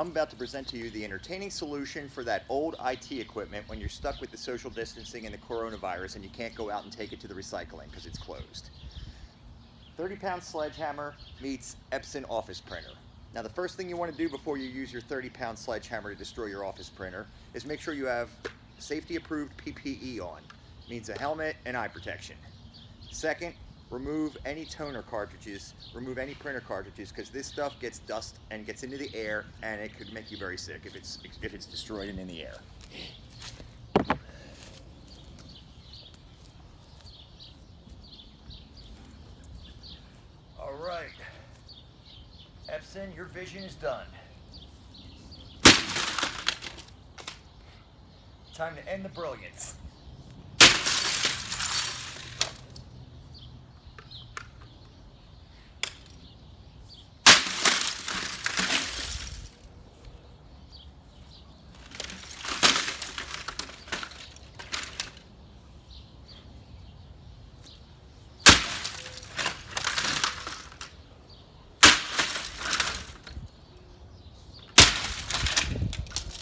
I'm about to present to you the entertaining solution for that old IT equipment when you're stuck with the social distancing and the coronavirus and you can't go out and take it to the recycling because it's closed. 30-pound sledgehammer meets Epson office printer. Now the first thing you want to do before you use your 30-pound sledgehammer to destroy your office printer is make sure you have safety approved PPE on. It means a helmet and eye protection. Second, remove any toner cartridges, remove any printer cartridges, because this stuff gets dust and gets into the air and it could make you very sick if it's destroyed and in the air. All right, Epson, your vision is done. Time to end the brilliance.